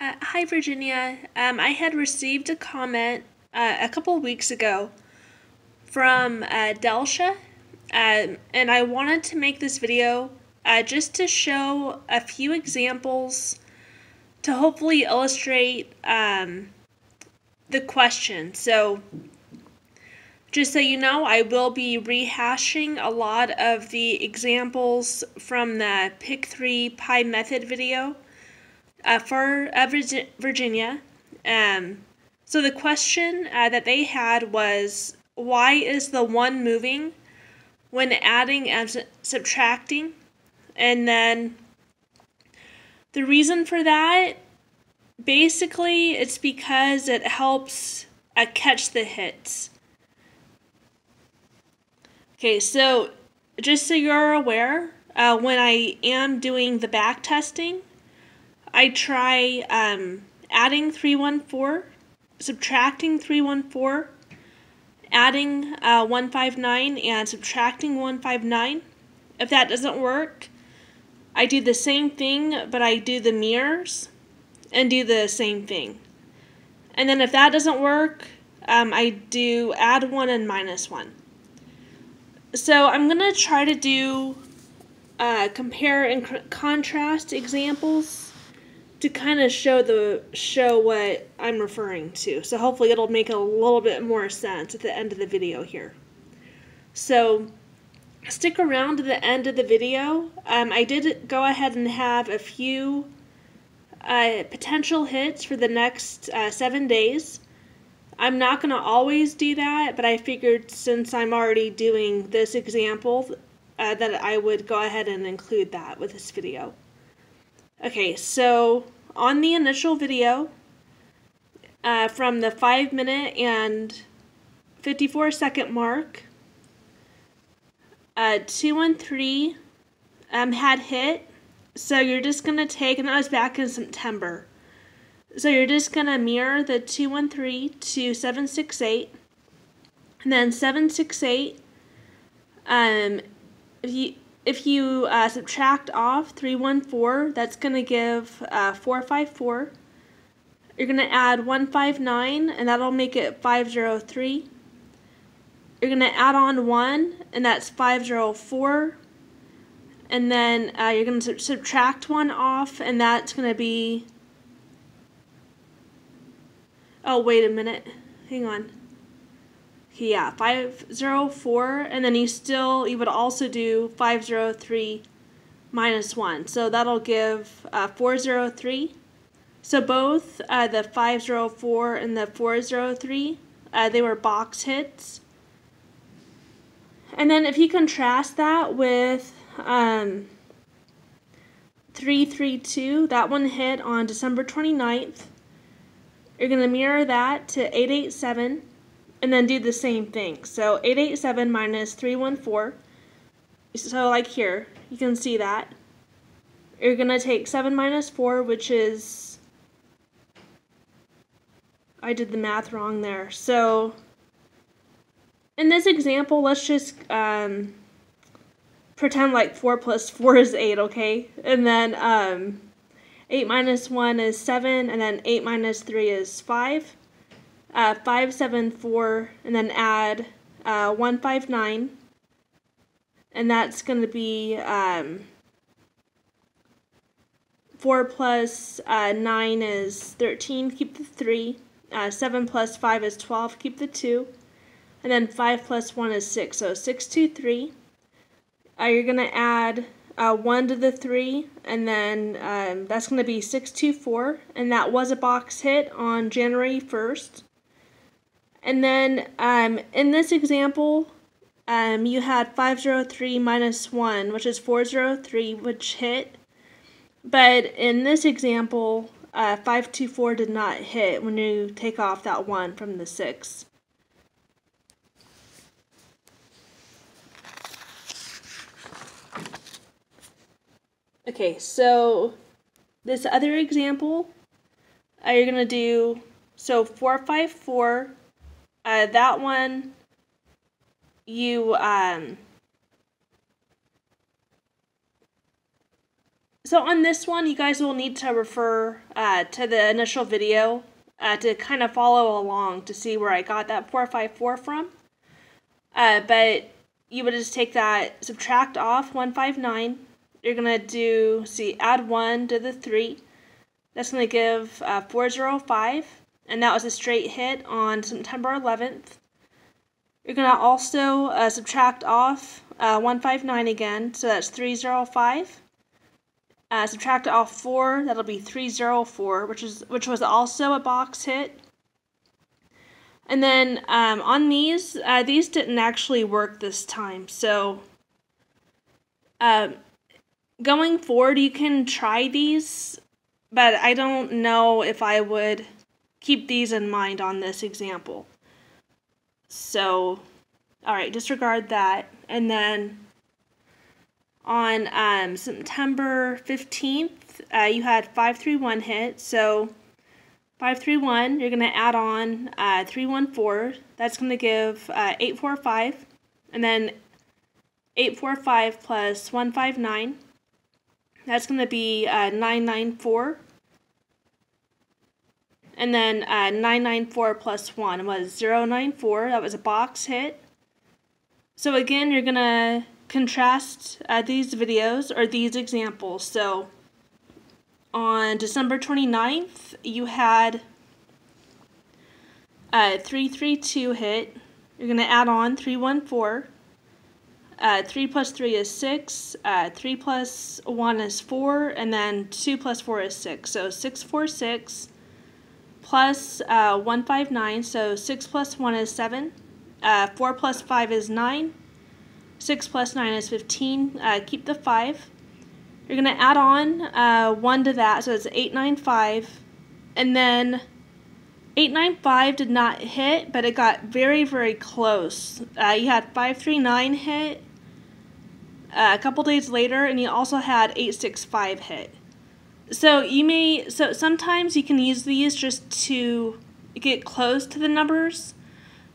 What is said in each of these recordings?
Hi, Virginia. I had received a comment a couple weeks ago from Delsha, and I wanted to make this video just to show a few examples to hopefully illustrate the question. So, just so you know, I will be rehashing a lot of the examples from the Pick 3 Pi Method video for Virginia. So the question that they had was, why is the 1 moving when adding and subtracting? And then the reason for that, basically, it's because it helps catch the hits. Okay, so just so you're aware, when I am doing the back testing, I try adding 314, subtracting 314, adding 159, and subtracting 159. If that doesn't work, I do the same thing, but I do the mirrors and do the same thing. And then if that doesn't work, I do add 1 and minus 1. So I'm going to try to do compare and contrast examples to kind of show what I'm referring to. So hopefully it'll make a little bit more sense at the end of the video here. So stick around to the end of the video. I did go ahead and have a few potential hits for the next 7 days. I'm not going to always do that, but I figured since I'm already doing this example that I would go ahead and include that with this video. Okay, so on the initial video, from the 5-minute and 54-second mark, 213 had hit. So you're just going to take, and that was back in September. So you're just going to mirror the 213 to 768. And then 768, if you subtract off 314, that's going to give 454. You're going to add 159, and that'll make it 503. You're going to add on 1, and that's 504. And then you're going to subtract 1 off, and that's going to be... Oh, wait a minute. Hang on. Yeah, 504, and then you would also do 503 minus 1. So that'll give 403. So both the 504 and the 403, they were box hits. And then if you contrast that with 332, that one hit on December 29th. You're going to mirror that to 887 and then do the same thing. So 887 minus 314. So like here, you can see that. You're going to take 7 minus 4, which is... I did the math wrong there. So in this example, let's just pretend like 4 plus 4 is 8, okay? And then 8 minus 1 is 7, and then 8 minus 3 is 5. 574, and then add 159, and that's going to be 4 plus 9 is 13, keep the 3. 7 plus 5 is 12, keep the 2. And then 5 plus 1 is 6, so 623. You're going to add 1 to the 3, and then that's going to be 624, and that was a box hit on January 1st. And then in this example, you had 503 minus 1, which is 403, which hit. But in this example, 524 did not hit when you take off that 1 from the 6. Okay, so this other example, you're going to do, so 454, that one, you So on this one, you guys will need to refer to the initial video to kind of follow along to see where I got that 454 from. But you would just take that, subtract off 159. You're going to add 1 to the 3. That's going to give 405. And that was a straight hit on September 11th. You're going to also subtract off 159 again, so that's 305. Subtract off 4, that'll be 304, which was also a box hit. And then on these didn't actually work this time. So going forward, you can try these, but I don't know if I would keep these in mind on this example. So, all right, disregard that. And then on September 15th, you had 531 hit. So 531, you're going to add on 314. That's going to give 845. And then 845 plus 159. That's going to be 994. And then 994 plus 1 was 094. That was a box hit. So again, you're going to contrast these videos or these examples. So on December 29th, you had 332 hit. You're going to add on 314. 3 plus 3 is 6. 3 plus 1 is 4. And then 2 plus 4 is 6. So 646 plus 159. So 6 plus 1 is 7. 4 plus 5 is 9. 6 plus 9 is 15. Keep the 5. You're going to add on 1 to that, so it's 895. And then 895 did not hit, but it got very, very close. You had 539 hit a couple days later, and you also had 865 hit. So sometimes you can use these just to get close to the numbers,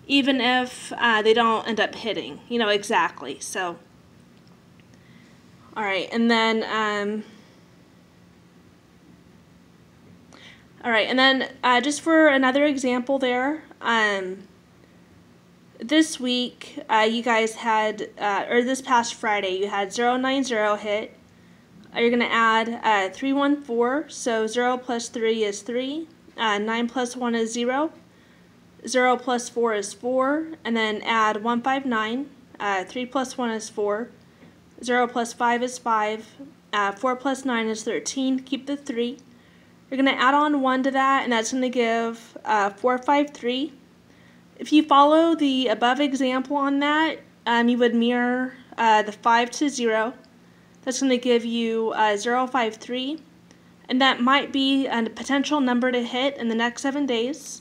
even if they don't end up hitting, exactly. So, all right, and then, just for another example there, this week you guys had, or this past Friday, you had 090 hit. You're going to add 314, so 0 plus 3 is 3, 9 plus 1 is 0. 0 plus 4 is 4, and then add 159. 3 plus 1 is 4. 0 plus 5 is 5. 4 plus 9 is 13. Keep the 3. You're going to add on 1 to that, and that's going to give 453. If you follow the above example on that, you would mirror the 5 to 0. That's going to give you 053, and that might be a potential number to hit in the next 7 days.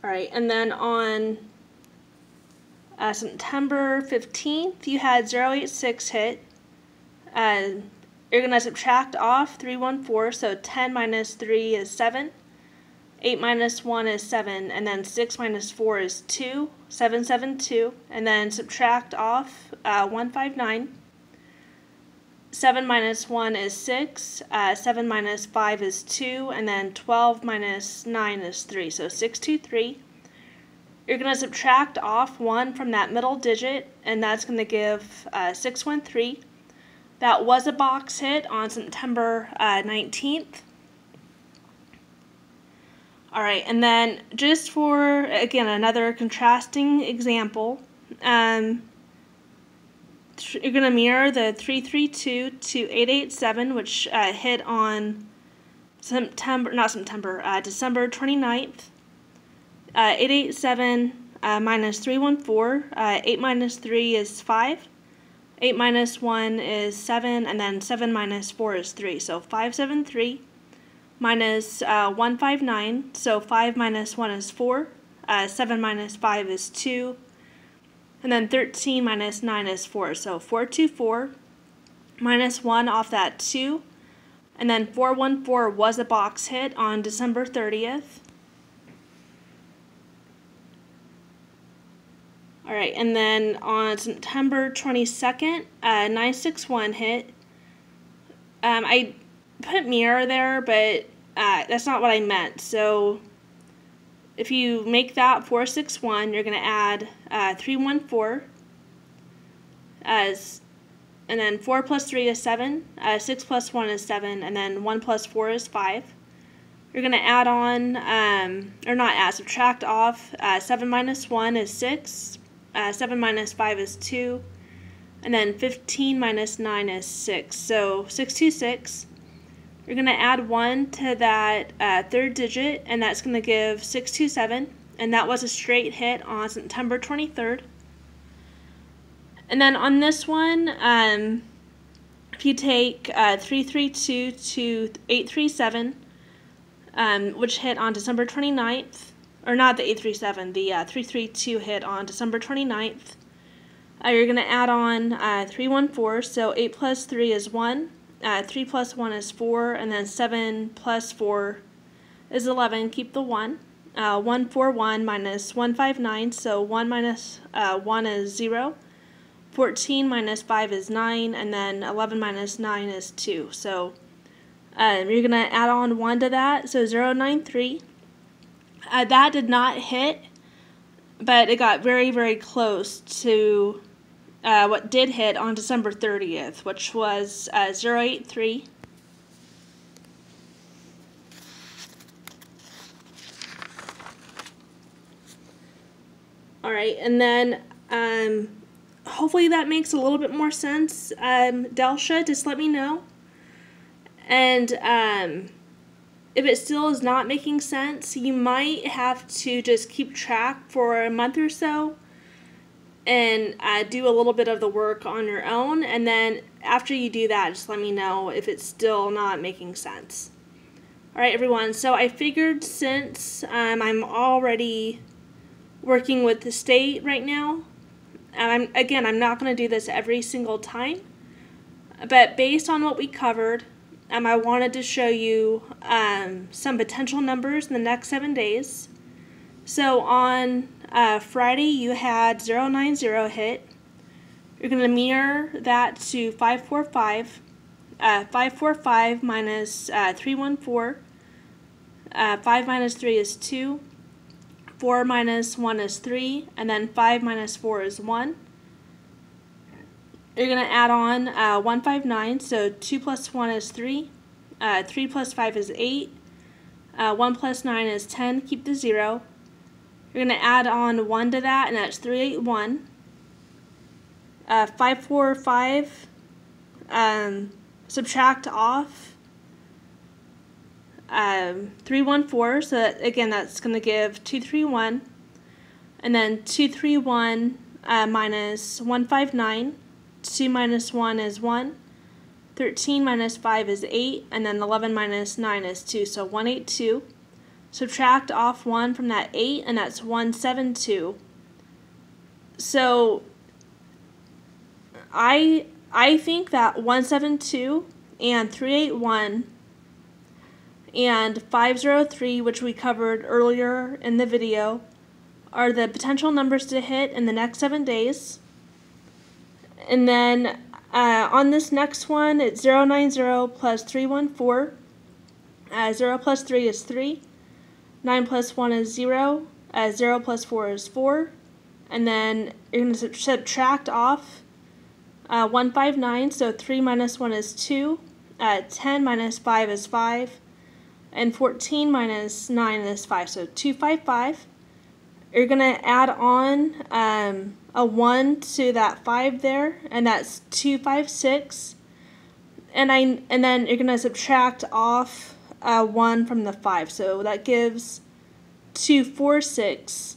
Alright, and then on September 15th, you had 086 hit. You're going to subtract off 314, so 10 minus 3 is 7. 8 minus 1 is 7, and then 6 minus 4 is 2, 772, and then subtract off 159. 7 minus 1 is 6, 7 minus 5 is 2, and then 12 minus 9 is 3, so 623. You're going to subtract off 1 from that middle digit, and that's going to give 613. That was a box hit on September 19th. Alright, and then just for, again, another contrasting example, you're going to mirror the 332 to 887, which hit on December 29th. 887 minus 314, 8 minus 3 is 5. 8 minus 1 is 7, and then 7 minus 4 is 3, so 573. Minus 159, so 5 minus 1 is 4, 7 minus 5 is 2, and then 13 minus 9 is 4, so 424, minus 1 off that 2, and then 414 was a box hit on December 30th. Alright, and then on September 22nd, 961 hit. I put mirror there, but that's not what I meant. So if you make that 461, you're going to add 314, and then 4 plus 3 is 7, 6 plus 1 is 7, and then 1 plus 4 is 5. You're going to add on, or not add, subtract off, 7 minus 1 is 6, 7 minus 5 is 2, and then 15 minus 9 is 6. So 626. You're going to add 1 to that third digit, and that's going to give 627, and that was a straight hit on September 23rd. And then on this one, if you take 332 to 837, which hit on December 29th, or not the 837, the 332 hit on December 29th, you're going to add on 314, so 8 plus 3 is 1, 3 plus 1 is 4, and then 7 plus 4 is 11, keep the 1. 141 minus 159, so 1 minus 1 is 0. 14 minus 5 is 9, and then 11 minus 9 is 2. So you're going to add on 1 to that, so 093. That did not hit, but it got very, very close to what did hit on December 30th, which was 083. Alright, and then hopefully that makes a little bit more sense. Delsha, just let me know. And if it still is not making sense, you might have to just keep track for a month or so and do a little bit of the work on your own. And then after you do that, just let me know if it's still not making sense. Alright, everyone, so I figured since I'm already working with the state right now, I'm not going to do this every single time, but based on what we covered, I wanted to show you some potential numbers in the next 7 days. So on Friday, you had 090 hit. You're going to mirror that to 545. 545 minus 314. 5 minus 3 is 2. 4 minus 1 is 3, and then 5 minus 4 is 1. You're going to add on 159, so 2 plus 1 is 3. 3 plus 5 is 8. 1 plus 9 is 10, keep the 0. You're going to add on 1 to that, and that's 381. 545, subtract off 314, so that, again, that's going to give 231, and then 231 minus 159, 2 minus 1 is 1, 13 minus 5 is 8, and then 11 minus 9 is 2, so 182. Subtract off 1 from that 8, and that's 172. So I think that 172 and 381 and 503, which we covered earlier in the video, are the potential numbers to hit in the next 7 days. And then on this next one, it's 090 plus 314. 0 plus 3 is 3. 9 plus 1 is 0. 0 plus 4 is 4. And then you're going to subtract off 159, so 3 minus 1 is 2. 10 minus 5 is 5. And 14 minus 9 is 5, so 255. You're going to add on a 1 to that 5 there, and that's 256. And then you're going to subtract off 1 from the 5, so that gives 246.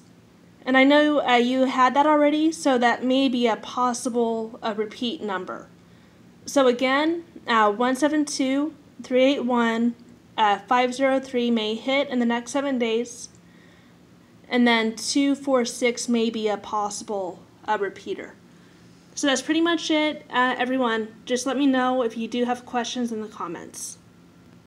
And I know you had that already, so that may be a possible repeat number. So again, 172, 381, 503 may hit in the next 7 days, and then 246 may be a possible repeater. So that's pretty much it, everyone. Just let me know if you do have questions in the comments.